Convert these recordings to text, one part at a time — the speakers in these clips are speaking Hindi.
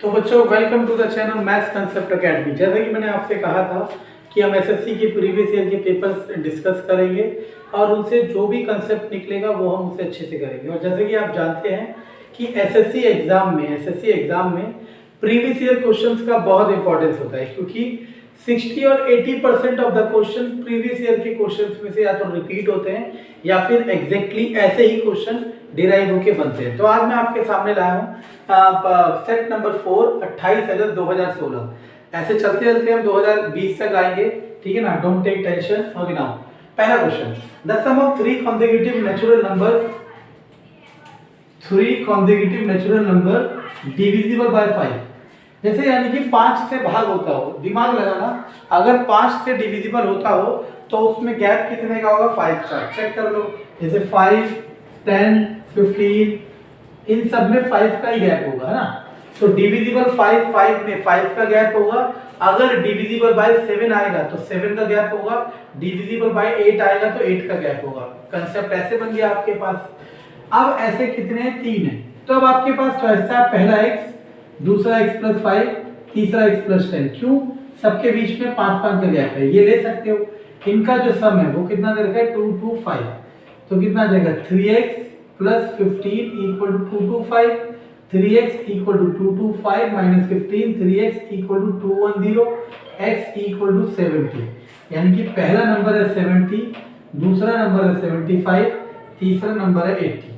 तो बच्चों welcome to the channel maths concept academy. जैसा कि मैंने आपसे कहा था कि हम एसएससी के प्रीवियस ईयर के पेपर्स डिस्कस करेंगे और उनसे जो भी कंसेप्ट निकलेगा वो हम उसे अच्छे से करेंगे। और जैसे कि आप जानते हैं कि एसएससी एग्जाम में प्रीवियस ईयर क्वेश्चंस का बहुत इंपॉर्टेंस होता है, क्योंकि 60 और 80% of the question previous year के क्वेश्चंस में से या तो रिपीट होते हैं या फिर एग्जैक्टली ऐसे ही क्वेश्चन डिराइव होके बनते हैं। तो आज मैं आपके सामने लाया हूँ सेट नंबर 4 28 अगस्त 2016। ऐसे चलते चलते हम 2020 तक आएंगे, ठीक है ना। Don't take tension. Okay now पहला question, the sum of three consecutive natural number divisible by 5। जैसे यानी कि 5 से भाग होता हो, दिमाग लगाना, अगर 5 से डिविजिबल होता हो तो उसमें गैप कितने का होगा? 5 का। चेक कर लो, जैसे 5, 10, 15 इन सब में 5 का ही गैप होगा, है ना। तो डिविजिबल 5 में 5 का गैप होगा। अगर डिविजिबल बाय 7 आएगा तो 7 का गैप होगा। डिविजिबल बाय 8 आएगा तो 8 का गैप होगा। कंसेप्ट ऐसे बन गया आपके पास। अब ऐसे कितने हैं? 3 है। तो अब आपके पास चॉइस था, पहला x, दूसरा x + 5, तीसरा x + 10। क्यों? सबके बीच में 5 का गैप है, ये ले सकते हो। इनका जो सम है वो कितना दे रखा है? 2 2 5। तो कितना आ जाएगा? 3x + 15 = 2 2 5। 3x = 2 2 5 - 15, 3x = 210, x = 70। यानी कि पहला नंबर है 70, दूसरा नंबर है 75, तीसरा नंबर है 80।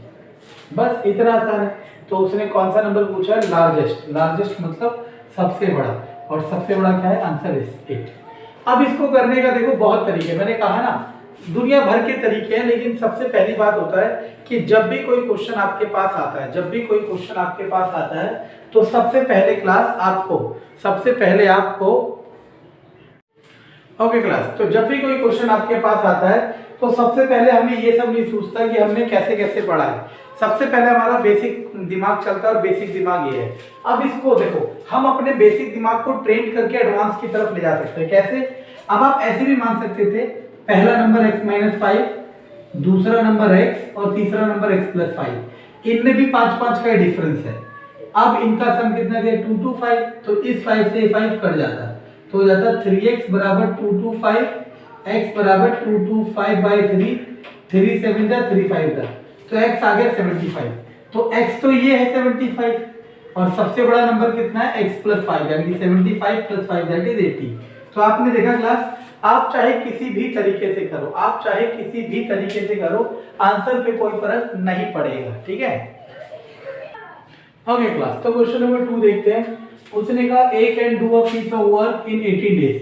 बस इतना आसान है। तो उसने कौन सा नंबर पूछा है? लार्जेस्ट मतलब सबसे बड़ा, और सबसे बड़ा क्या है? Answer is 8। अब इसको करने का देखो बहुत तरीके, मैंने कहा ना दुनिया भर के तरीके हैं, लेकिन सबसे पहली बात होता है कि जब भी कोई क्वेश्चन आपके पास आता है, तो सबसे पहले तो जब भी कोई क्वेश्चन आपके पास आता है तो सबसे पहले हमें ये सब नहीं सोचता कि हमने कैसे कैसे पढ़ा है। सबसे पहले हमारा बेसिक दिमाग चलता है, और बेसिक दिमाग ये है। अब इसको देखो, हम अपने बेसिक दिमाग को ट्रेन करके एडवांस की तरफ ले जा सकते हैं। कैसे? अब आप ऐसे भी मान सकते थे, पहला नंबर x - 5, दूसरा नंबर x और तीसरा नंबर x + 5। इनमें भी 5 का डिफरेंस है। अब इनका सम कितना दिया? 2 2 5। तो इस 5 से 5 कट जाता, तो हो जाता 3x = 2 2 5, x = 2 2 5/3, 3 7 जा 3 5 जा, तो x आ गया 75। तो x तो ये है 75, और सबसे बड़ा नंबर कितना है? x + 5, यानी कि 75 + 5 दैट इज 80। तो आपने देखा क्लास, आप चाहे किसी भी तरीके से करो, आंसर पे कोई फर्क नहीं पड़ेगा, ठीक है। ओके क्लास, तो क्वेश्चन नंबर 2 देखते हैं। उसने कहा A can do a piece of work in 80 days।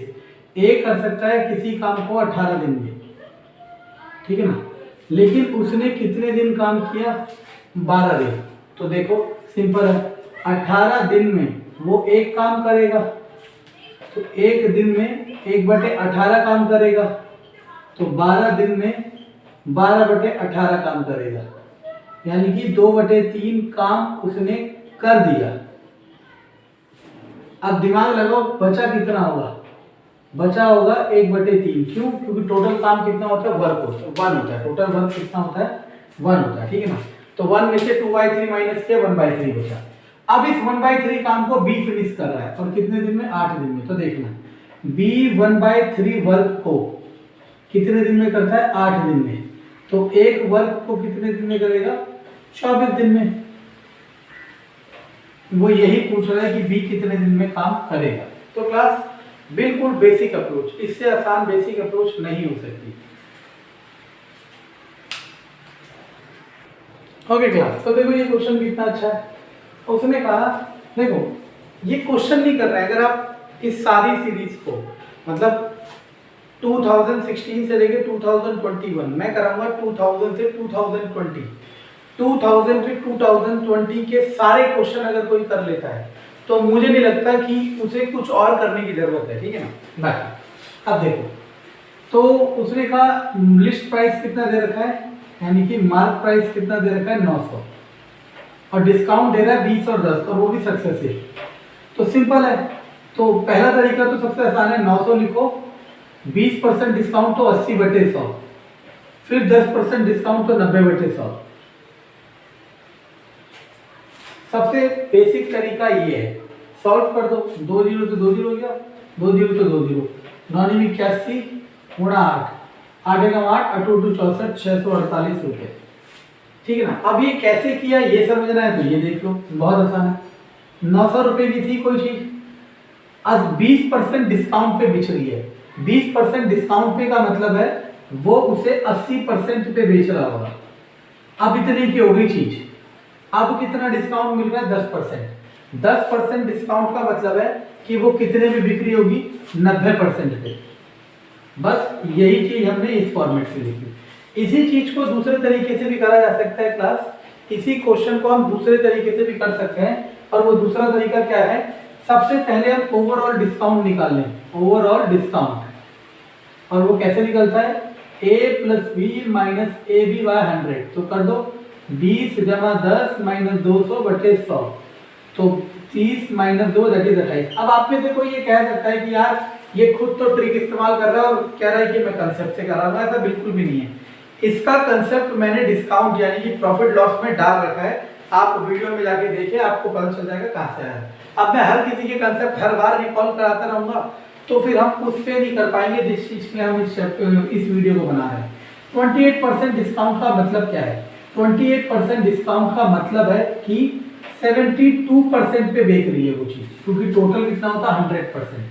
A कर सकता है किसी काम को 18 दिन में, ठीक है ना। लेकिन उसने कितने दिन काम किया? 12 दिन। तो देखो सिंपल है, 18 दिन में वो एक काम करेगा, तो एक दिन में 1/18 काम करेगा, तो 12 दिन में 12/18 काम करेगा, यानी कि 2/3 काम उसने कर दिया। अब दिमाग लगाओ, बचा कितना होगा? बचा होगा 1/3। क्यों? क्योंकि टोटल काम कितना होता है? वर्क होता है 1 होता है। टोटल वर्क कितना होता है? 1 होता है, ठीक है ना। तो 1 में से 2/3 माइनस किया, 1/3 बचा। अब इस 1/3 काम को B फिनिश कर रहा है, और कितने दिन में? 8 दिन में। तो देखना, B 1/3 वर्क को कितने दिन में करता है? 8 दिन में। तो एक वर्क को कितने दिन में करेगा? 24 दिन में। वो यही पूछ रहा है कि B कितने दिन में काम करेगा। तो क्लास बिल्कुल बेसिक अप्रोच, इससे आसान बेसिक अप्रोच नहीं हो सकती। ओके क्लास, तो देखो ये क्वेश्चन कितना अच्छा है। उसने कहा, देखो ये क्वेश्चन नहीं कर रहा है, अगर आप इस सारी सीरीज को मतलब 2016 से लेके 2021, मैं कराऊंगा 2000 से 2020, 2000 से 2020 के सारे क्वेश्चन अगर कोई कर लेता है तो मुझे नहीं लगता कि उसे कुछ और करने की जरूरत है, ठीक है ना। बाकी अब देखो, तो उसने कहा लिस्ट प्राइस कितना दे रखा है, यानी कि मार्क प्राइस कितना दे रखा है? 900, और डिस्काउंट दे रहा है 20 और 10, और वो भी सक्सेसिव। तो सिंपल है, तो पहला तरीका तो सबसे आसान है, 900 लिखो, 20% डिस्काउंट तो 80/100, फिर 10% डिस्काउंट तो 90/100। सबसे बेसिक तरीका ये है। सॉल्व कर दो, 2 जीरो तो 2 जीरो हो गया, 2 जीरो तो 2 जीरो, 981 गुणा 8, 8 एकम 8, 8 2 64, 648 रुपये। ठीक है ना। अब ये कैसे किया ये समझना है तो ये देख लो, बहुत आसान है। 900 रुपये की थी कोई चीज, आज 20% डिस्काउंट पे बिच रही है। 20% डिस्काउंट पे का मतलब है वो उसे 80% पे बेच रहा होगा। अब इतने की हो गई चीज, अब कितना डिस्काउंट मिल रहा है? 10%। 10% डिस्काउंट का मतलब है कि वो कितने में बिक्री होगी? 90% पे। बस यही चीज हमने इस फॉर्मेट से लिखी। इसी चीज को दूसरे तरीके से भी करा जा सकता है क्लास। इसी क्वेश्चन को हम दूसरे तरीके से भी कर सकते हैं, और वो दूसरा तरीका क्या है? सबसे पहले हम ओवरऑल डिस्काउंट निकाल लें, ओवरऑल डिस्काउंट। और वो कैसे निकलता है? a plus B minus A B by 100। तो कर दो 20 जमा 10 माइनस 200 बटे 100, तो 30 माइनस 2 दैट इज 28। अब आप में से कोई ये कह सकता है कि यार ये खुद तो ट्रिक इस्तेमाल कर रहा है और कह रहा है कि मैं कंसेप्ट से कर रहा हूँ। ऐसा बिल्कुल भी नहीं है। इसका कंसेप्ट मैंने डिस्काउंट यानी कि प्रॉफिट लॉस में डाल रखा है। आप वीडियो में जाके देखिए, आपको पता चल जाएगा कहाँ से आया है। अब मैं हर किसी के कंसेप्ट हर बार रिकॉल कराता रहूंगा तो फिर हम उस पे नहीं कर पाएंगे जिस चीज के लिए हम इस वीडियो को बना रहे हैं। 28% डिस्काउंट का मतलब क्या है? 28% डिस्काउंट का मतलब है कि 72% पे बेच रही है वो चीज, क्योंकि टोटल कितना होता है? 100%।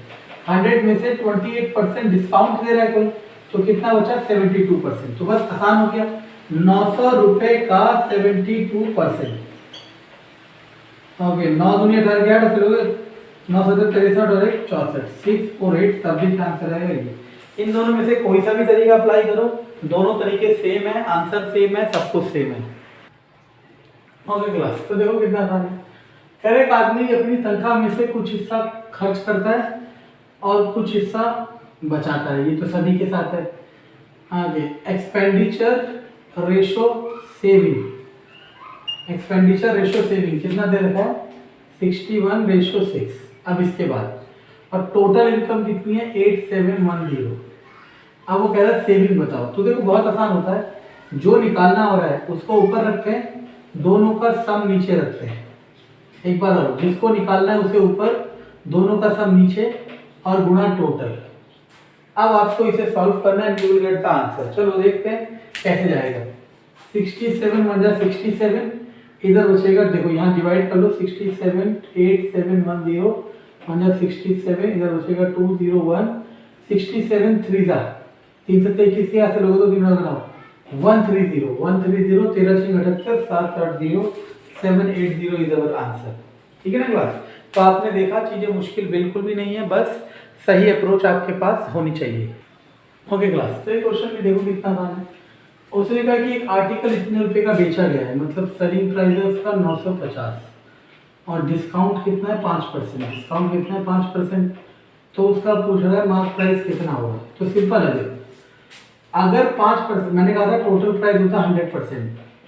100 में से 28% डिस्काउंट दे रहा है कोई, तो कितना बचा? 72%। तो बस आसान हो गया। 900 रुपए का 72%। ओके, 9 दूनी 18 क्या है? चलोगे 9 7 63 और 1 64, 648 तब भी आंसर आएगा ये। इन दोनों में से कोई सा भी तरीका अप्लाई करो, दोनों तरीके सेम है, आंसर सेम है, सब कुछ सेम है। ओके क्लास, तो देखो कितना आसान है। हर एक आदमी अपनी तनख्वाह में से कुछ हिस्सा खर्च करता है और कुछ हिस्सा बचाता है, ये तो सभी के साथ है। आगे expenditure ratio saving, expenditure ratio saving कितना दे रखा है? 61:6। अब इसके बाद और टोटल इनकम कितनी है? 8710। अब वो कह रहा है सेविंग बताओ। तो देखो बहुत आसान होता है, जो निकालना हो रहा है उसको ऊपर रखते हैं, दोनों का सम नीचे रखते हैं। एक बार और, जिसको निकालना है उसे ऊपर, दोनों का सम नीचे और गुणा टोटल। अब आपको इसे सॉल्व करना है, you will get the answer. चलो देखते हैं कैसे जाएगा। 67 × 67, इधर बचेगा, देखो यहाँ डिवाइड कर लो, 67 8710 × 67, इधर बचेगा 201, 67 3 जा 3 7 21 के ऐसे लोगों तो 3 लगाओ 130 130 13 6 78 780 780 इज अवर आंसर। ठीक है ना क्लास? तो आपने देखा चीजें मुश्किल बिल्कुल भी नहीं है, बस सही अप्रोच आपके पास होनी चाहिए। ओके क्लास, तो ये क्वेश्चन में देखो कितना आसान है। उसने कहा कि एक आर्टिकल इतने रुपए का बेचा गया है, मतलब सेलिंग प्राइस है उसका 950 और डिस्काउंट कितना है? 5%। डिस्काउंट कितना है? 5%। तो उसका पूछ रहा है मार्क प्राइस कितना होगा। तो सिंपल है, अगर 5%, मैंने कहा था टोटल प्राइस होता है 100%,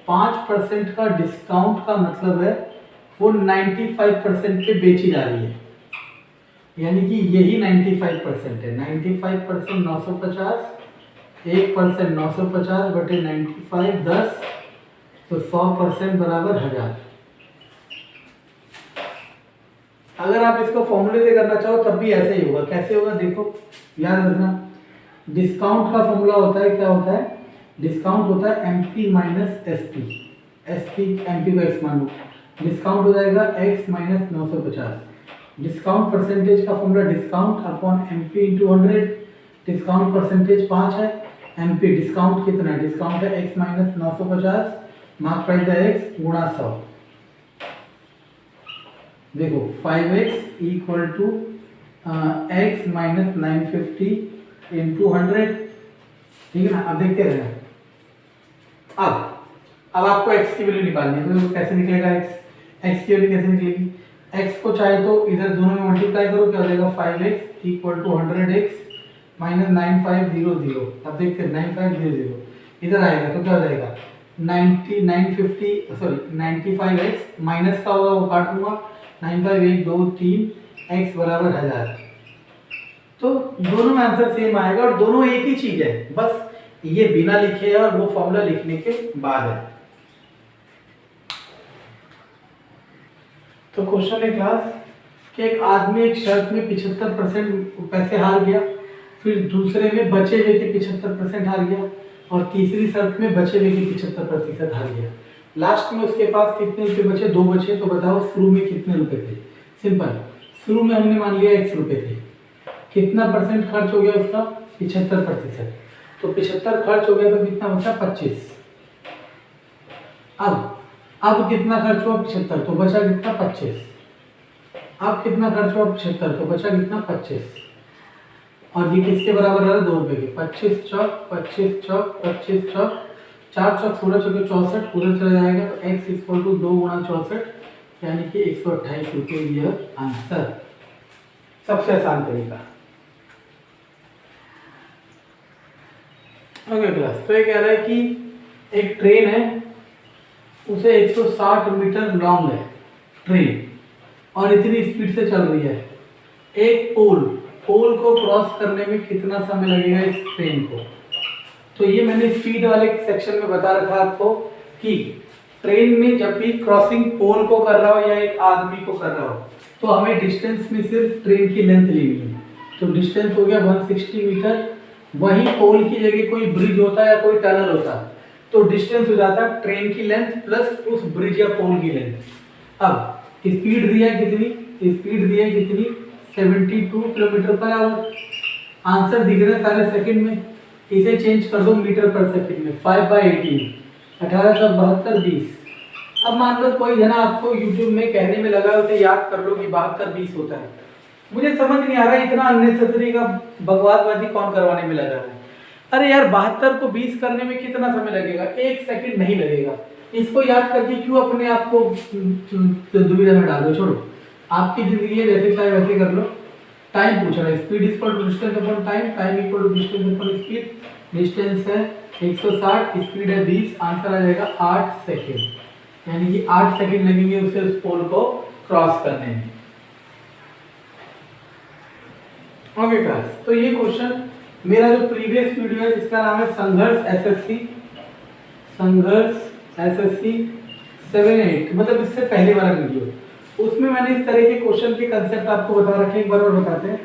5% का डिस्काउंट का मतलब है वो 95% पे बेची जा रही है, यानी कि यही 95% है। 95% 950, 1% 950 बटे 95 10, तो 100% बराबर 1000। अगर आप इसको फॉर्मूले से करना चाहो तब भी ऐसे ही होगा। कैसे होगा देखो, याद रखना, डिस्काउंट का फॉर्मूला होता है, क्या होता है? डिस्काउंट होता है MP minus SP. SP MP को एक्स मान लो, डिस्काउंट हो जाएगा एक्स माइनस 950। डिस्काउंट परसेंटेज का formula discount upon MP into 100। Discount percentage 5 है, एमपी डिस्काउंट कितना है? डिस्काउंट है एक्स माइनस 950, मार्क प्राइस है एक्स गुणा 100। देखो 5x equal to x minus 950 into 100। ठीक है ना? अब देखते रहना। अब आपको x की वैल्यू निकालनी है, तो कैसे निकलेगा x की वैल्यू कैसे निकलेगी? x को चाहे तो इधर दोनों में मल्टीप्लाई करो, क्या हो जाएगा? 5x equal to 100x minus 9500। अब देखते हैं 9500 इधर आएगा तो क्या हो जाएगा? 95x माइनस का होगा वो काट दूंगा, 95 1 2 3 x बराबर 1000। तो दोनों में आंसर सेम आएगा और दोनों एक ही चीज है, बस ये बिना लिखे है और वो फॉर्मूला लिखने के बाद है। तो क्वेश्चन है क्लास कि एक आदमी एक शर्त में 75% पैसे हार गया, फिर दूसरे में बचे हुए के 75% हार गया, और तीसरी शर्त में बचे हुए के 75% हार गया। लास्ट में उसके पास कितने रुपए बचे? 2 बचे। तो बताओ शुरू में कितने रुपए थे? सिंपल, शुरू में हमने मान लिया x रुपए थे, कितना परसेंट खर्च हो गया उसका? 75%। तो 75 खर्च हो गया तो कितना बचा? 25। अब कितना खर्च हुआ? 75, तो बचा कितना? 25। अब कितना खर्च हुआ? 75, तो बचा कितना? 25। और ये किसके बराबर है? 2 रुपए के। 25 चौक 25 चौक 25 चौक 4 चौक 16 चौके 64, उधर चला जाएगा तो x इक्वल टू 2 गुणा 64 यानी कि 128 रुपये। यह आंसर, सबसे आसान तरीका। ओके क्लास, तो ये कह रहा है कि एक ट्रेन है, उसे 160 मीटर लॉन्ग है ट्रेन, और इतनी स्पीड से चल रही है। एक पोल को क्रॉस करने में कितना समय लगेगा इस ट्रेन को? तो ये मैंने स्पीड वाले सेक्शन में बता रखा आपको कि ट्रेन में जब भी क्रॉसिंग पोल को कर रहा हो या एक आदमी को कर रहा हो, तो हमें डिस्टेंस में सिर्फ ट्रेन की लेंथ लेनी है। तो डिस्टेंस हो गया 160 मीटर। वहीं पोल की जगह कोई ब्रिज होता है या कोई टनल होता है, तो डिस्टेंस हो जाता है ट्रेन की लेंथ प्लस उस ब्रिज या पोल की लेंथ। अब स्पीड दिया है कितनी? स्पीड दिया है कितनी? 72 किलोमीटर पर आवर। आंसर दिख रहे हैं सारे सेकंड में, इसे चेंज कर दो मीटर पर सेकंड में। 5/18 1872 20। अब मान लो कोई जना आपको यूट्यूब में कहने में लगा, उसे याद कर लो कि 72 20 होता है। मुझे समझ नहीं आ रहा इतना अननेसेसरी का बकवासबाजी कौन करवाने में लगा है। अरे यार 72 को 20 करने में कितना समय लगेगा? 1 सेकंड नहीं लगेगा। इसको याद करके क्यों अपने आप को दुविधा में डालो? छोड़ो, आपकी जिंदगी है, जैसे चाहे वैसे कर लो। टाइम पूछ रहा है, speed equal to distance upon time, time equal to distance upon speed. Distance है 160, स्पीड है 20, आंसर आ जाएगा 8 सेकेंड। यानी कि 8 सेकेंड लगेंगे उसे उस पोल को क्रॉस करने में। ओके क्लास, तो ये क्वेश्चन मेरा जो प्रीवियस वीडियो है इसका नाम है संघर्ष एसएससी 7-8, मतलब इससे पहले वाला वीडियो, उसमें मैंने इस तरह के क्वेश्चन के कंसेप्ट आपको बता रखे। एक बार और बताते हैं।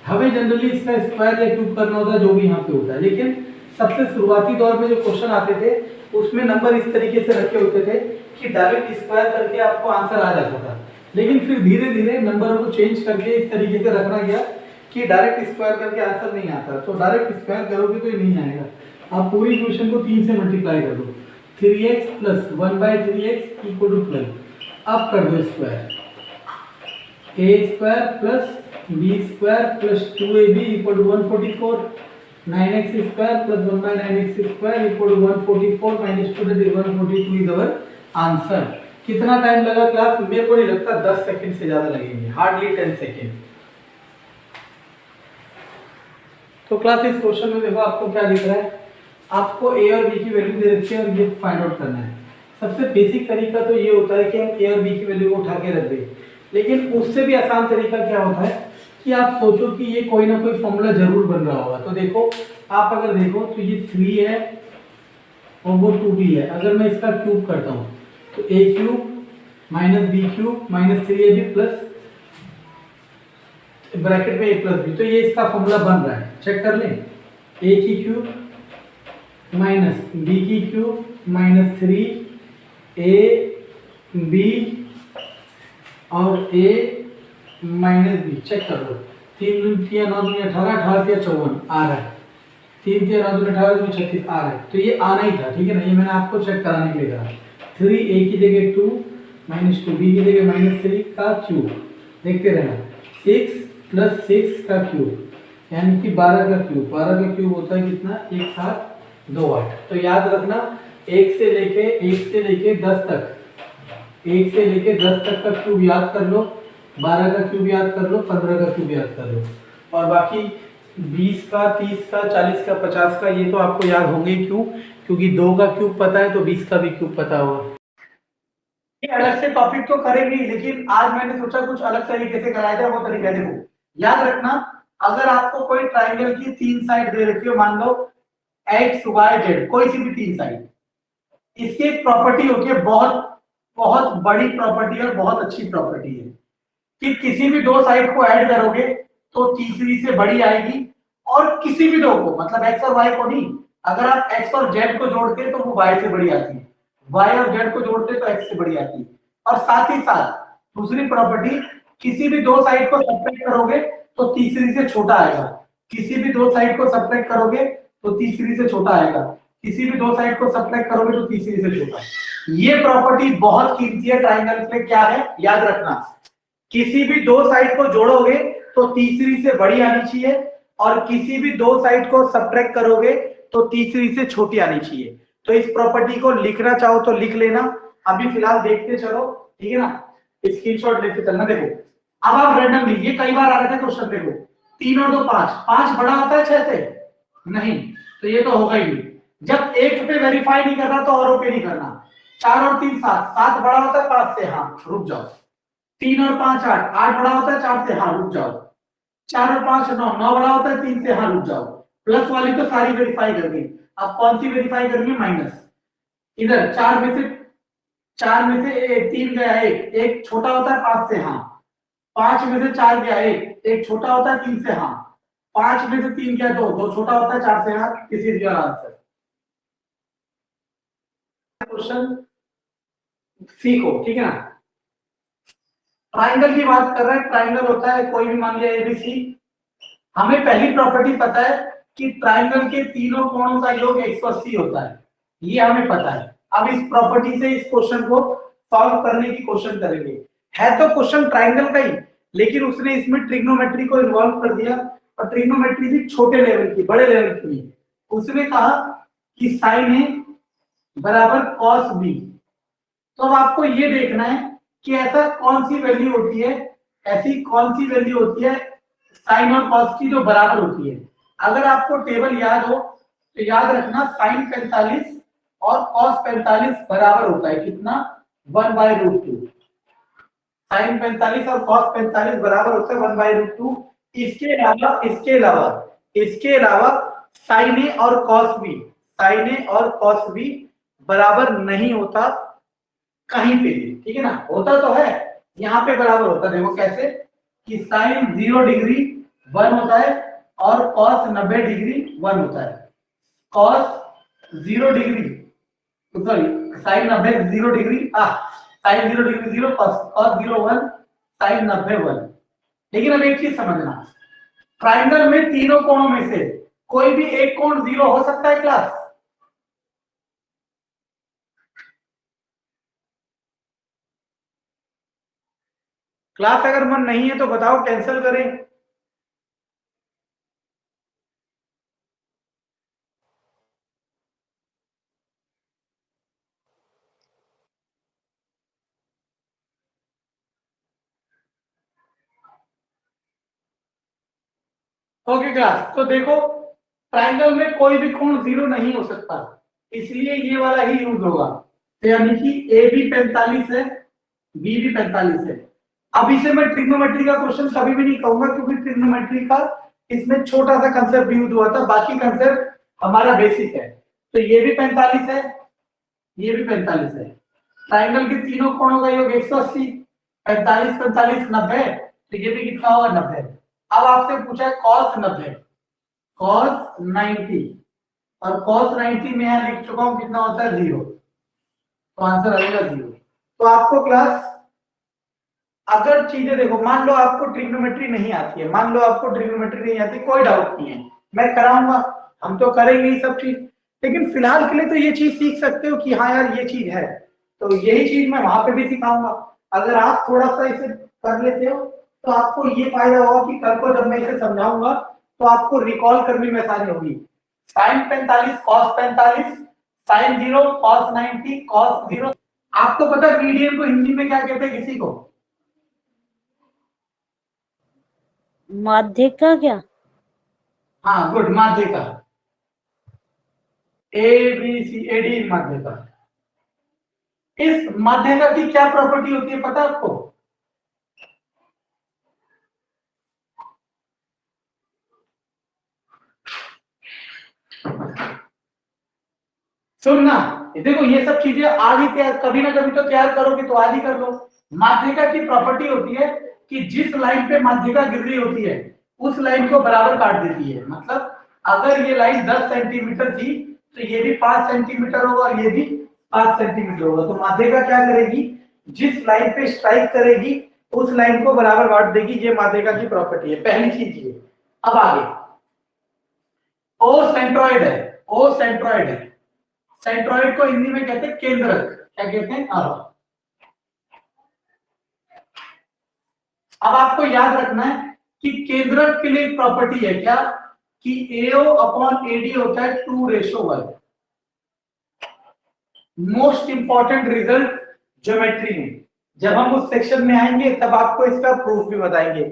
हमें जनरली इसका स्क्वायर या क्यूब करना होता है, जो भी यहाँ पे होता है, लेकिन सबसे शुरुआती दौर में जो क्वेश्चन आते थे उसमें नंबर इस तरीके से रखे होते थे कि डायरेक्ट स्क्वायर करके आपको आंसर आ जाता था। लेकिन फिर धीरे धीरे नंबरों को चेंज करके इस तरीके से रखना गया कि डायरेक्ट स्क्वायर करके आंसर नहीं आता। तो डायरेक्ट स्क्वायर करोगे तो ये नहीं आएगा। आप पूरी इक्वेशन को 3 से मल्टीप्लाई कर दो। 3x plus 1/3x equal to 12। अब कर दो square, a square plus b square plus 2ab equal to 144। 9x square plus 1/9x square equal to 144 minus 2 that is 142 is our answer. कितना टाइम लगा क्लास? मेरे को नहीं लगता 10 सेकंड से ज्यादा लगेंगे, हार्डली 10 सेकंड। तो क्लास इस क्वेश्चन में देखो आपको क्या दिख रहा है। आपको a और b की वैल्यू दे रखी है और ये फाइंड आउट करना है। सबसे बेसिक तरीका तो ये होता है कि हम a और b की वैल्यू को उठा के रख दें, लेकिन उससे भी आसान तरीका क्या होता है कि आप सोचो कि ये कोई ना कोई फॉर्मूला जरूर बन रहा होगा। तो देखो, आप अगर देखो तो ये 3 है और वो 2b है। अगर मैं इसका क्यूब करता हूँ तो a cube minus B cube minus 3ab plus bracket में a प्लस बी, तो ये इसका फॉर्मूला बन रहा है। चेक कर लें, a की क्यूब माइनस बी की क्यूब माइनस 3ab और a माइनस बी। चेक कर लो, 3 दूनी 3 9 दूनी 18, 18 3 54 आ रहा है। 3 3 9 दूनी 18 दूनी 36 आ रहा है। तो ये आना ही था, ठीक है ना? ये मैंने आपको चेक कराने के लिए कहा। 3a की जगह 2 माइनस 2, b की जगह माइनस 3 का क्यूब। देखते रहना, 6 प्लस 6 का क्यूब यानी कि 12 का क्यूब। 12 का क्यूब होता है कितना? 1 7 2 8। तो याद रखना, 1 से लेके 10 तक, 1 से लेके 10 तक का क्यूब याद कर लो, 12 का क्यूब याद कर लो, 15 का क्यूब याद कर लो, और बाकी 20 का 30 का 40 का 50 का ये तो आपको याद होंगे। क्यों? क्योंकि 2 का क्यूब पता है तो 20 का भी क्यूब पता होगा। ये अलग से टॉपिक तो करेंगे, लेकिन आज मैंने सोचा कुछ अलग तरीके से कराया जाए। वो तरीका देखो, याद रखना, अगर आपको कोई ट्राइंगल की 3 साइड दे रखी हो, मान लो एक्स वाई जेड, कोई सी भी 3 साइड, इसकी एक प्रॉपर्टी होती है, बहुत बहुत बड़ी प्रॉपर्टी और बहुत अच्छी प्रॉपर्टी है कि किसी भी दो साइड को ऐड करोगे तो तीसरी से बड़ी आएगी, और किसी भी दो को, मतलब एक्स और वाई को नहीं, अगर आप एक्स और जेड को जोड़ते तो वो वाई से बड़ी आती है, वाई और जेड को जोड़ते तो एक्स से बड़ी आती है। और साथ ही साथ दूसरी प्रॉपर्टी, किसी भी दो साइड को सब्ट्रैक्ट करोगे तो तीसरी से छोटा आएगा, किसी भी दो साइड को सब्ट्रैक्ट करोगे तो तीसरी से छोटा आएगा, किसी भी दो साइड को सब्ट्रैक्ट करोगे तो तीसरी से छोटा। ये प्रॉपर्टी बहुत कीमती है ट्राइंगल में। क्या है याद रखना, किसी भी दो साइड को जोड़ोगे तो तीसरी से बड़ी आनी चाहिए, और किसी भी दो साइड को सब्ट्रैक्ट करोगे तो तीसरी से छोटी आनी चाहिए। तो इस प्रॉपर्टी को लिखना चाहो तो लिख लेना, अभी फिलहाल देखते चलो, ठीक है ना, स्क्रीनशॉट लेते चलना। देखो अब आप रैंडम लीजिए, कई बार आ रहे थे क्वेश्चन, देखो 3 और 2 5, 5 बड़ा होता है 6 से? नहीं, तो ये तो होगा ही नहीं। जब एक पे वेरीफाई नहीं करना तो औरों पे नहीं करना। 4 और 3 7, 7 बड़ा होता है 5 से, हाँ रुक जाओ। 3 और 5 8, 8 बड़ा होता है 4 से, हाँ रुक जाओ। 4 और 5 9, 9 बड़ा होता है 3 से, हाँ रुक जाओ। प्लस वाली तो सारी वेरीफाई कर गई, अब कौन सी वेरीफाई करनी है? माइनस। इधर 4 में से 3 गया, एक छोटा होता है 5 से, हाँ। 5 में से 4 गया, एक छोटा होता है 3 से, हाँ। 5 में से 3 गया, दो छोटा होता है 4 से, हाँ। This is your answer. Question सीखो, ठीक है ना। ट्राइंगल की बात कर रहे हैं, ट्राइंगल होता है कोई भी, मान लिया एबीसी। हमें पहली प्रॉपर्टी पता है कि ट्राइंगल के तीनों कोणों का योग 180 होता है, ये हमें पता है। अब इस प्रॉपर्टी से इस क्वेश्चन को सॉल्व करने की कोशिश करेंगे। है तो क्वेश्चन ट्राइंगल का ही, लेकिन उसने इसमें ट्रिग्नोमेट्री को इन्वॉल्व कर दिया, और ट्रिग्नोमेट्री भी छोटे लेवल की, बड़े लेवल की नहीं। उसने कहा कि साइन ए बराबर कॉस बी। तो अब आपको ये देखना है कि ऐसा कौन सी वैल्यू होती है, ऐसी कौन सी वैल्यू होती है साइन और कॉस की जो बराबर होती है। अगर आपको टेबल याद हो तो याद रखना, साइन 45 और कॉस 45 बराबर होता है कितना? 1/√2। साइन 45 और कॉस 45 बराबर होता है 1/√2। इसके अलावा साइन ए और कॉस बी, साइन ए और कॉस बी बराबर नहीं होता कहीं पे भी, ठीक है ना। होता तो है, यहाँ पे बराबर होता है। देखो कैसे, कि साइन 0 डिग्री 1 होता है और कॉस 90 डिग्री 1 होता है। Cos 0 degree, sorry sine 90 0 degree, sine 0 degree 0, cos 0 1, sine 90 1। लेकिन अब एक चीज समझना, ट्राइंगल में तीनों कोणों में से कोई भी एक कोण 0 हो सकता है क्लास? क्लास अगर मन नहीं है तो बताओ, कैंसिल करें? ओके क्लास, तो देखो ट्राइंगल में कोई भी कोण 0 नहीं हो सकता, इसलिए ये वाला ही यूज होगा। तो यानी कि ए भी 45 है, बी भी 45 है। अब इसे मैं ट्रिग्नोमेट्री का क्वेश्चन कभी भी नहीं कहूंगा, क्योंकि ट्रिग्नोमेट्री का इसमें छोटा सा कंसेप्ट यूज हुआ था, बाकी कंसेप्ट हमारा बेसिक है। तो ये भी 45 है, ये भी 45 है। ट्राइंगल के तीनों कोणों का योग 180, 45 45 90, तो ये भी कितना होगा? 90। अब आपसे पूछा है कॉस 90, कॉस 90, और कॉस 90 में यहां लिख चुका हूं कितना होता है? 0। तो आंसर आएगा 0। तो आपको क्लास, अगर चीजें देखो, मान लो आपको ट्रिग्नोमेट्री नहीं आती है, मान लो आपको ट्रिग्नोमेट्री नहीं आती, कोई डाउट नहीं है, मैं कराऊंगा, हम तो करेंगे ये सब चीज। लेकिन फिलहाल के लिए तो ये चीज सीख सकते हो कि हाँ यार ये चीज है, तो यही चीज मैं वहां पे भी सिखाऊंगा। अगर आप थोड़ा सा इसे कर लेते हो तो आपको ये फायदा होगा कि कल को जब मैं इसे समझाऊंगा तो आपको रिकॉल करने में आसानी होगी। Sine 45 cos 45, sine 0 cos 90 cos 0। आपको पता है मीडियन को हिंदी में क्या कहते हैं किसी को? माध्य का क्या? हाँ गुड, माध्य का। A B C A D माध्य का। इस माध्य का की क्या प्रॉपर्टी होती है पता है आपको? सुनना, देखो ये सब चीजें आज ही तैयार, कभी ना कभी तो तैयार करोगे, तो आज ही कर लो। माध्यिका की प्रॉपर्टी होती है कि जिस लाइन पे माध्यिका गिर रही होती है उस लाइन को बराबर काट देती है। मतलब अगर ये लाइन 10 सेंटीमीटर थी तो ये भी 5 सेंटीमीटर होगा और ये भी 5 सेंटीमीटर होगा। तो माध्यिका क्या करेगी, जिस लाइन पे स्ट्राइक करेगी उस लाइन को बराबर काट देगी। ये माध्यिका की प्रॉपर्टी है, पहली चीज ये। अब आगे ओ सेंट्रॉइड है, ओ सेंट्रॉइड है। सेंट्रॉइड को हिंदी में कहते हैं केंद्रक। क्या कहते हैं? अब आपको याद रखना है कि केंद्रक के लिए प्रॉपर्टी है क्या, कि AO अपॉन AD होता है 2:1। मोस्ट इंपॉर्टेंट रिजल्ट ज्योमेट्री में। जब हम उस सेक्शन में आएंगे तब आपको इसका प्रूफ भी बताएंगे।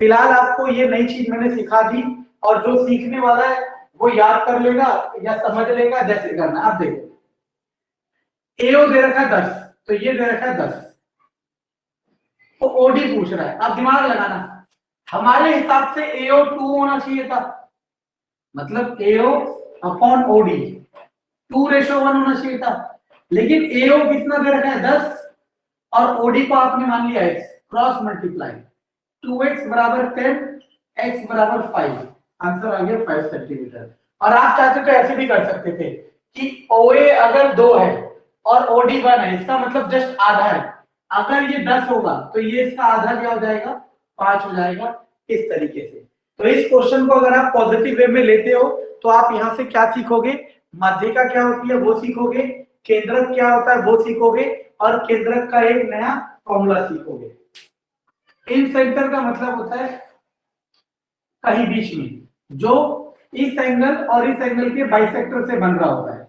फिलहाल आपको ये नई चीज मैंने सिखा दी, और जो सीखने वाला है वो याद कर लेगा या समझ लेगा, जैसे करना। आप देखो AO दे रखा है 10, तो ये दे रखा है 10, तो OD पूछ रहा है। अब दिमाग लगाना, हमारे हिसाब से AO 2 होना चाहिए था, मतलब AO अपॉन OD 2:1 होना चाहिए था। लेकिन AO कितना दे रखा है 10, और OD को आपने मान लिया x, क्रॉस मल्टीप्लाई 2x बराबर 10, x बराबर 5, आंसर आ गया 5 सेंटीमीटर। और आप चाहते तो ऐसे भी कर सकते थे कि OA अगर 2 है और OD 1 है, इसका मतलब जस्ट आधा है। अगर ये 10 होगा तो ये इसका आधा क्या हो जाएगा, 5 हो जाएगा, इस तरीके से। तो इस क्वेश्चन को अगर आप पॉजिटिव वे में लेते हो तो आप यहां से क्या सीखोगे, माध्यिका क्या होती है वो सीखोगे, केंद्रक क्या होता है वो सीखोगे, और केंद्रक का एक नया फॉर्मूला सीखोगे। इन सेंटर का मतलब होता है कहीं बीच में, जो इस एंगल और इस एंगल के बाइसेक्टर से बन रहा होता है।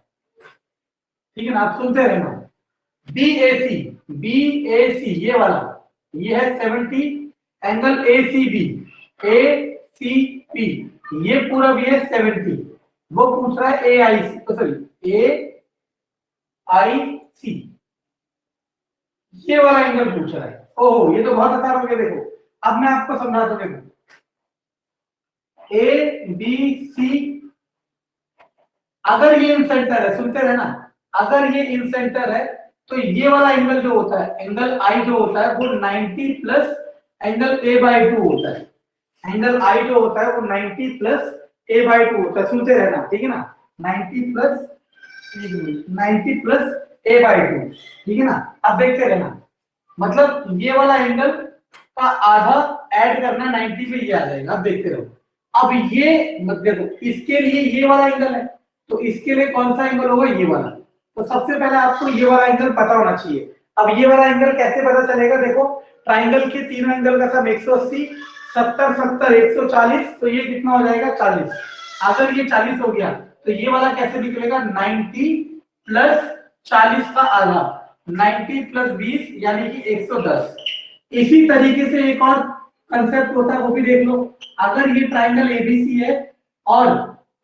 ठीक है ना, आप सुनते रहना। BAC, BAC ये वाला, ये है 70, एंगल ACB, ACP ये पूरा भी है 70। वो पूछ रहा है AIC, सॉरी AIC, ये वाला एंगल पूछ रहा है। ओहो, ये तो बहुत आसान हो गया। देखो अब मैं आपको समझाता हूं। देखो ABC, अगर ये इन सेंटर है, सुनते रहना, अगर ये इन सेंटर है तो ये वाला एंगल जो होता है, एंगल I जो होता है वो 90 प्लस एंगल A/2 होता है। एंगल I जो होता है वो 90 प्लस A/2 होता है, सुनते रहना, ठीक है ना। 90 प्लस A/2, ठीक है ना। अब देखते रहना, मतलब ये वाला एंगल का आधा ऐड करना 90 पे, ये आ जाएगा। अब देखते रहो। अब ये मत देखो, इसके लिए ये वाला एंगल है, तो इसके लिए कौन सा एंगल होगा, ये वाला। तो सबसे पहले आपको ये वाला एंगल पता होना चाहिए। अब ये वाला एंगल कैसे पता चलेगा, देखो ट्राइंगल के तीनों एंगल का सम 180, 70 70 140, तो ये कितना हो जाएगा 40। अगर ये 40 हो गया तो ये वाला कैसे निकलेगा, 90 प्लस 40 का आधा, 90 प्लस 20 यानी कि 110। इसी तरीके से एक और कंसेप्ट होता है, वो भी देख लो। अगर ये ट्राइंगल एबीसी है और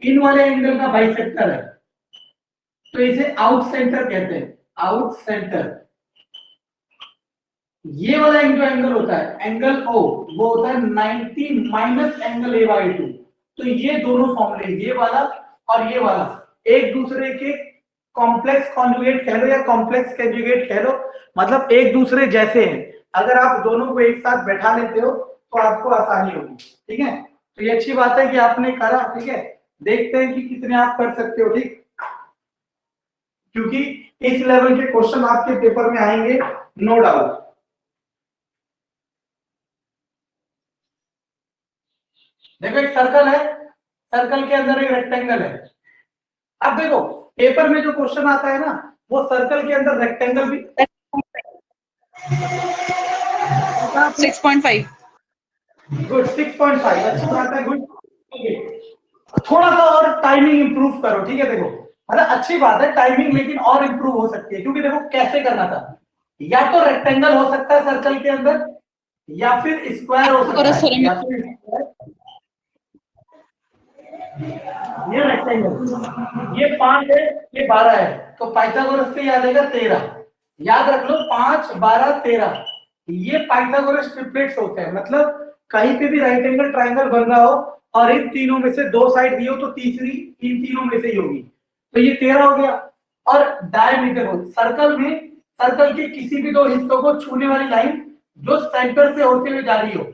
इन वाले एंगल का बाइसेक्टर है तो इसे आउट सेंटर कहते हैं, आउट सेंटर। ये वाला जो एंगल होता है, एंगल O, वो होता है 90 माइनस एंगल A/2। तो ये दोनों फॉर्मूले, ये वाला और ये वाला, एक दूसरे के कॉम्प्लेक्स कॉन्जुगेट कह लो या कॉम्प्लेक्स कंजुगेट कह लो, मतलब एक दूसरे जैसे हैं। अगर आप दोनों को एक साथ बैठा लेते हो तो आपको आसानी होगी। ठीक है, तो ये अच्छी बात है कि आपने करा। ठीक है, देखते हैं कि कितने आप कर सकते हो। ठीक, क्योंकि इस लेवल के क्वेश्चन आपके पेपर में आएंगे, नो डाउट। देखो एक सर्कल है, सर्कल के अंदर एक रेक्टेंगल है। अब देखो पेपर में जो क्वेश्चन आता है ना, वो सर्कल के अंदर रेक्टेंगल भी 6.5। गुड, 6.5 अच्छी बात है, गुड। थोड़ा सा और टाइमिंग इंप्रूव करो। ठीक है, देखो मतलब अच्छी बात है टाइमिंग, लेकिन और इंप्रूव हो सकती है। क्योंकि देखो कैसे करना था, या तो रेक्टेंगल हो सकता है सर्कल के अंदर, या फिर स्क्वायर हो सकता है, या फिर ये रेक्टेंगल, ये 5 है, ये 12 है, तो पाइथागोरस से याद आएगा 13। याद रख लो 5 12 13, ये पाइथागोरस ट्रिपलेट्स होते हैं। मतलब कहीं पे भी राइट एंगल ट्राइंगल बन रहा हो और इन तीनों में से 2 साइड दी हो तो तीसरी इन तीनों में से ही होगी, तो ये 13 हो गया। और डायमीटर हो सर्कल में, सर्कल के किसी भी 2 हिस्सों को छूने वाली लाइन जो सेंटर से होते हुए जा रही हो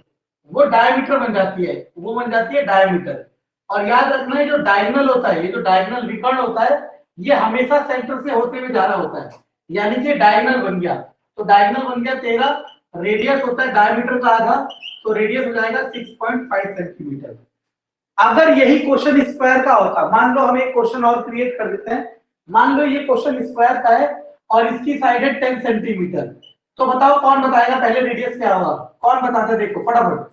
वो डायमीटर बन जाती है, वो बन जाती है डायमीटर। और याद रखना है जो डायगोनल होता है, ये जो डायगोनल विकर्ण होता है ये हमेशा सेंटर से होते हुए जा रहा होता है, यानी कि डायगोनल बन गया। तो डायगोनल बन गया 13, रेडियस होता है डायमीटर का आधा, तो रेडियस हो जाएगा 6.5 सेंटीमीटर। अगर यही क्वेश्चन स्क्वायर का होता, मान लो हम एक क्वेश्चन और क्रिएट कर देते हैं, मान लो ये क्वेश्चन स्क्वायर का है और इसकी साइड है 10 सेंटीमीटर, तो बताओ कौन बताएगा पहले रेडियस क्या होगा? कौन बताता है? देखो फटाफट।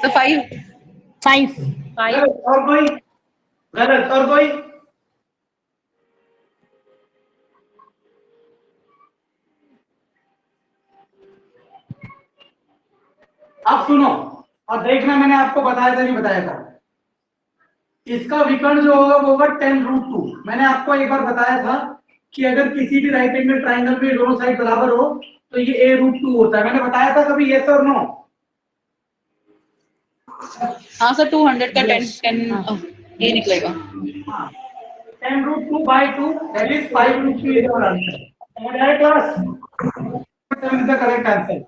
तो 5 5 5 गलत। और कोई? गलत। और कोई? अब सुनो और देखना, मैंने आपको बताया था नहीं बताया था, इसका विकर्ण जो होगा वो होगा 10√2। मैंने आपको एक बार बताया था कि अगर किसी भी राइट एंगल ट्राइंगल में दोनों साइड बराबर हो तो ये a√2 होता है। मैंने बताया था कभी यस और नो? हाँ सर 200 का 10 ये निकलेगा। हाँ, 10√2/2 that is 5√2 is our answer. Correct class? 7 is the correct answer.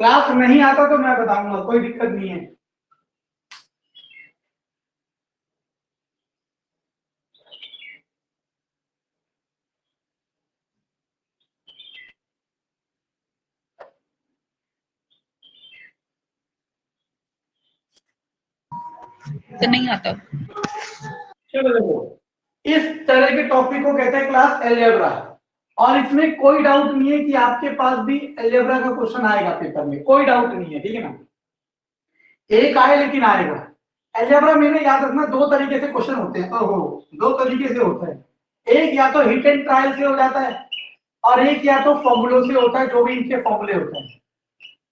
Class नहीं आता तो मैं बताऊंगा, कोई दिक्कत नहीं है। तो नहीं आता। चलो देखो, इस तरह के टॉपिक को कहते हैं क्लास अलजेब्रा, और इसमें कोई डाउट नहीं है कि आपके पास भी अलजेब्रा का क्वेश्चन आएगा पेपर में, कोई डाउट नहीं है, ठीक है ना? एक आए लेकिन आएगा। अलजेब्रा में ना याद रखना दो तरीके से क्वेश्चन होते हैं, ओहो, दो तरीके से होता है। एक या तो हिट एंड ट्रायल से हो जाता है और एक या तो फॉर्मूलों से होता है, जो भी इनके फॉर्मूले होते हैं।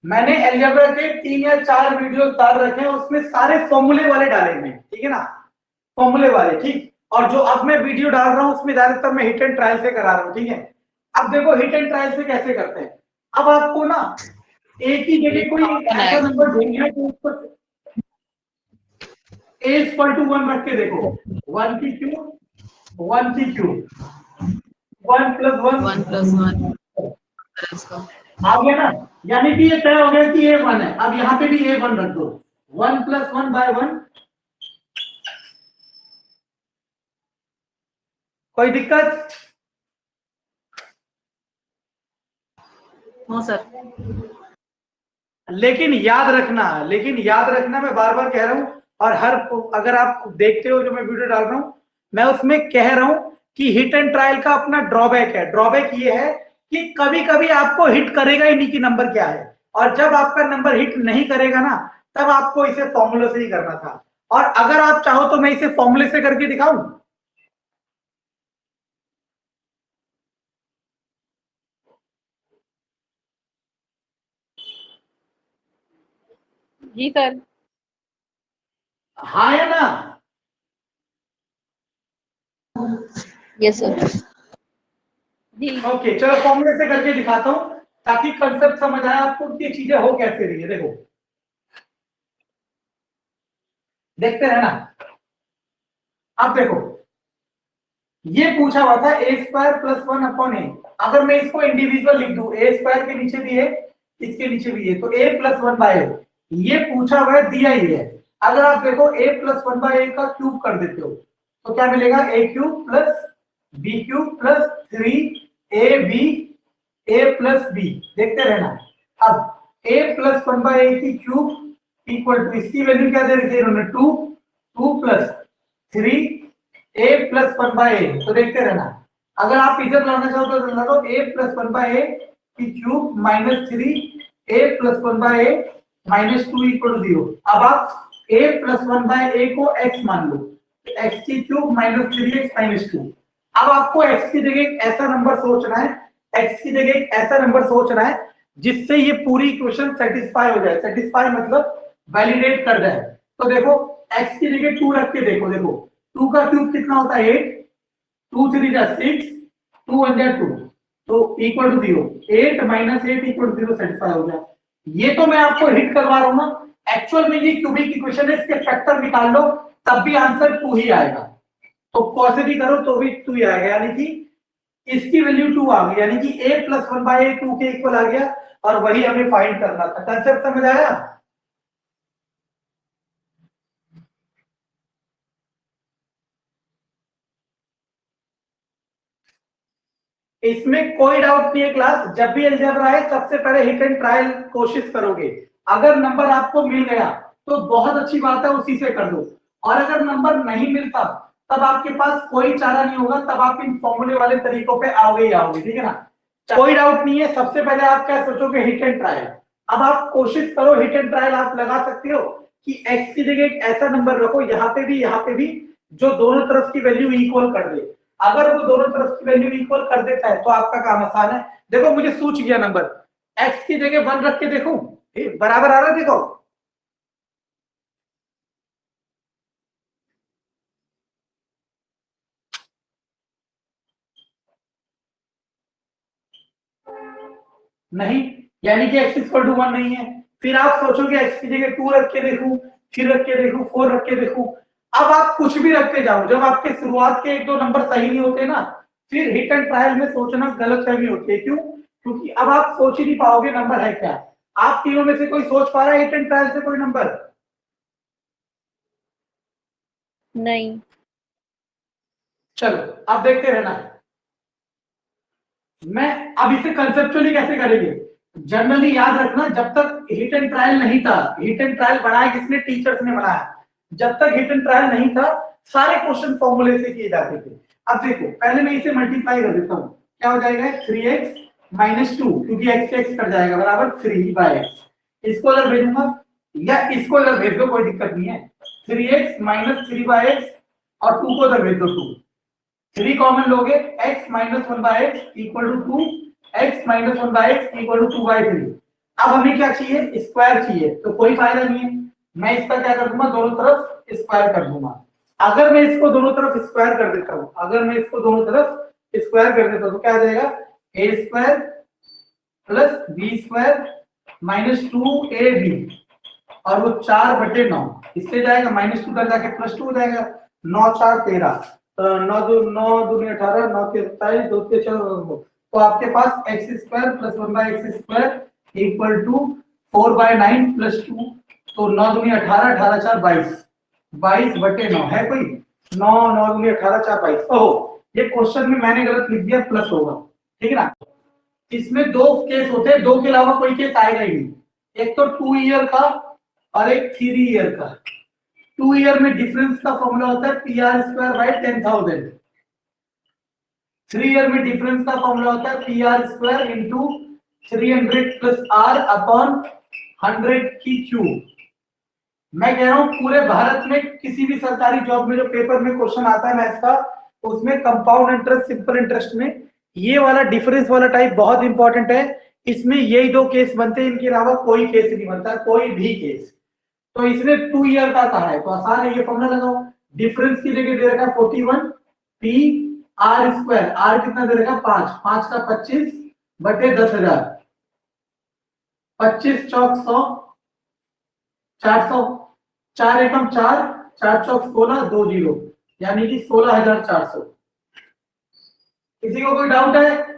मैंने अलजेब्रा के 3 या 4 वीडियो डाल रखे हैं, उसमें सारे फॉर्मूले वाले डाले हुए हैं, ठीक है ना? फॉर्मूले वाले, ठीक। और जो अब मैं वीडियो डाल रहा हूं उसमें ज्यादातर मैं हिट एंड ट्रायल से करा रहा हूं, ठीक है? अब देखो हिट एंड ट्रायल से कैसे करते हैं। अब आपको ना एक ही जगह कोई ऐसा नंबर ढूंढना है कि उसको a=1 रख के देखो, 1 की क्यूब 1 की क्यूब 1 + 1 1 + 1 आ गया ना? यानी कि ये तय हो गया कि a1 है। अब यहाँ पे भी a1 रख दो, 1 + 1/1। कोई दिक्कत? हाँ सर। लेकिन याद रखना मैं बार बार कह रहा हूं, और हर अगर आप देखते हो जो मैं वीडियो डाल रहा हूं, मैं उसमें कह रहा हूं कि हिट एंड ट्रायल का अपना ड्रॉबैक है। ड्रॉबैक ये है कि कभी कभी आपको हिट करेगा ही नहीं कि नंबर क्या है, और जब आपका नंबर हिट नहीं करेगा ना, तब आपको इसे फॉर्मूले से ही करना था। और अगर आप चाहो तो मैं इसे फॉर्मूले से करके दिखाऊं। जी सर। हाँ या ना? Yes sir. जी। ओके चलो फॉर्मूले से करके दिखाता हूं, ताकि कंसेप्ट समझ आए आपको कि ये चीजें हो कैसे रही है। देखो देखते हैं ना। अब देखो ये पूछा हुआ था a² + 1/a। अगर मैं इसको इंडिविजुअल लिख दूं, a² के नीचे भी है, इसके नीचे भी है, तो a + 1/a। ये पूछा हुआ है, दिया ही है। अगर आप देखो a + 1/a का क्यूब कर देते हो तो क्या मिलेगा? a³ + b³ + 3ab a + b। देखते रहना। अब a + 1/a की क्यूब इक्वल टू, इसकी वैल्यू क्या दे रखी है इन्होंने? 2 2 + 3 a + 1/a। तो देखते रहना, अगर आप इधर लाना चाहो तो ला लो a + 1/a की क्यूब -3 a + 1/a -2 = 0। अब आप a + 1/a को x मान लो, तो x की क्यूब -3x -2। अब आपको x की जगह एक ऐसा नंबर सोचना है, x की जगह एक ऐसा नंबर सोचना है जिससे ये पूरी इक्वेशन सेटिस्फाई हो जाए। सेटिस्फाई मतलब वैलिडेट कर जाए। तो देखो x की जगह 2 रख के देखो, देखो 2 का क्यूब कितना होता है 8, 2 3 जा 6, 2 1 जा 2, तो equal to 0, 8 minus 8 equal to 0 satisfy हो गया। ये तो मैं आपको हिट करवा रहा हूं ना, एक्चुअल में ये क्यूबिक इक्वेशन है, इसके फैक्टर निकाल लो तब भी आंसर 2 ही आएगा। तो कैसे भी करो तो भी 2 ही आएगा, यानी कि इसकी वैल्यू 2 आ गई, यानी कि a प्लस 1/a 2 के इक्वल आ गया, और वही हमें फाइंड करना था। कंसेप्ट समझ आया? इसमें कोई डाउट नहीं है क्लास, जब भी अलजेब्रा है सबसे पहले हिट एंड ट्रायल कोशिश करोगे। अगर नंबर आपको मिल गया तो बहुत अच्छी बात है, उसी से कर दो, और अगर नंबर नहीं मिलता तब आपके पास कोई चारा नहीं होगा, तब आप इन फॉर्मूले वाले तरीकों पे आओगे ही आओगे, ठीक है ना। कोई डाउट नहीं है, सबसे पहले आप क्या सोचोगे, हिट एंड ट्रायल। अब आप कोशिश करो, हिट एंड ट्रायल आप लगा सकते हो कि x की जगह एक ऐसा नंबर रखो यहाँ पे भी जो दोनों तरफ की वैल्यू इक्वल कर दे। अगर वो दोनों तरफ की वैल्यू इक्वल कर देता है तो आपका काम आसान है। देखो मुझे सूझ गया नंबर, x की जगह 1 रख के देखो, बराबर आ रहा है, देखो नहीं, यानी कि x इक्वल टू 1 नहीं है। फिर आप सोचोगे x की जगह 2 रख के देखूं, फिर रख के देखूं, 4 रख के देखूं। अब आप कुछ भी रखते जाओ, जब आपके शुरुआत के एक दो नंबर सही नहीं होते ना, फिर हिट एंड ट्रायल में सोचना गलत फहमी होती है। क्यों? क्योंकि अब आप सोच ही नहीं पाओगे नंबर है क्या। आप तीनों में से कोई सोच पा रहा है हिट एंड ट्रायल से कोई नंबर? नहीं। चलो अब देखते रहना। मैं अब इसे कंसेप्चुअली कैसे करेंगे, जनरली याद रखना, जब तक हिट एंड ट्रायल नहीं था, हिट एंड ट्रायल बनाया किसने, टीचर्स ने बनाया, जब तक हिट एंड ट्रायल नहीं था सारे क्वेश्चन फॉर्मूले से किए जाते थे। अब देखो पहले मैं इसे मल्टीप्लाई कर देता हूँ, क्या हो जाएगा 3x माइनस 2, क्योंकि x से x कट जाएगा, बराबर 3/x। इसको अगर भेजूंगा या इसको अगर भेज दो कोई दिक्कत नहीं है, 3x माइनस 3/x और 2 को अगर भेज दो 2, 3 कॉमन लोगे, x minus 1/x equal to 2, x minus 1/x equal to 2/3। अब हमें क्या चाहिए, स्क्वायर चाहिए, तो कोई फायदा नहीं है, मैं इसका क्या कर दूंगा, दोनों तरफ स्क्वायर कर दूंगा। अगर मैं इसको दोनों तरफ स्क्वायर कर देता हूं, अगर मैं इसको दोनों तरफ स्क्वायर कर देता हूं तो क्या आ जाएगा, a square plus b square minus 2ab, और वो 4/9, इससे जाएगा -2 कर जाके +2 हो जाएगा, 9 4 13, 9 2 9 दूनी 18, 9 3 27, 2 3 4, तो आपके पास x square plus 1/x square equal to 4/9 plus 2, तो 9 दूनी 18, 18 4 22, 22/9 है कोई, 9 9 दूनी 18 4 22। ओहो, ये क्वेश्चन में मैंने गलत लिख दिया, प्लस होगा, ठीक है ना। इसमें दो केस होते हैं, दो के अलावा कोई केस आएगा ही नहीं, एक तो 2 ईयर का और एक 3 ईयर का। 2 ईयर में डिफरेंस का फॉर्मूला होता है PR²/10,000, 3 ईयर में डिफरेंस का फॉर्मूला होता है PR² into 300 plus R upon 100 की क्यूब। मैं कह रहा हूं पूरे भारत में किसी भी सरकारी जॉब में जो पेपर में क्वेश्चन आता है मैथ्स का, उसमें कंपाउंड इंटरेस्ट, सिंपल इंटरेस्ट में ये वाला डिफरेंस वाला टाइप बहुत इंपॉर्टेंट है। इसमें यही दो केस बनते हैं, इनके अलावा कोई केस नहीं बनता, कोई भी केस। तो इसने 2 ईयर का कहा है तो आसान है, ये फॉर्मूला लगाओ। डिफरेंस की जगह दे रखा 41 पी आर स्क्वायर, आर कितना दे रखा 5, 5 का 25/10,000, 25 चौक 100, 400, 4 एकम 4, 4 चौक 16, 2 जीरो, यानी कि 16,400। किसी को कोई डाउट है?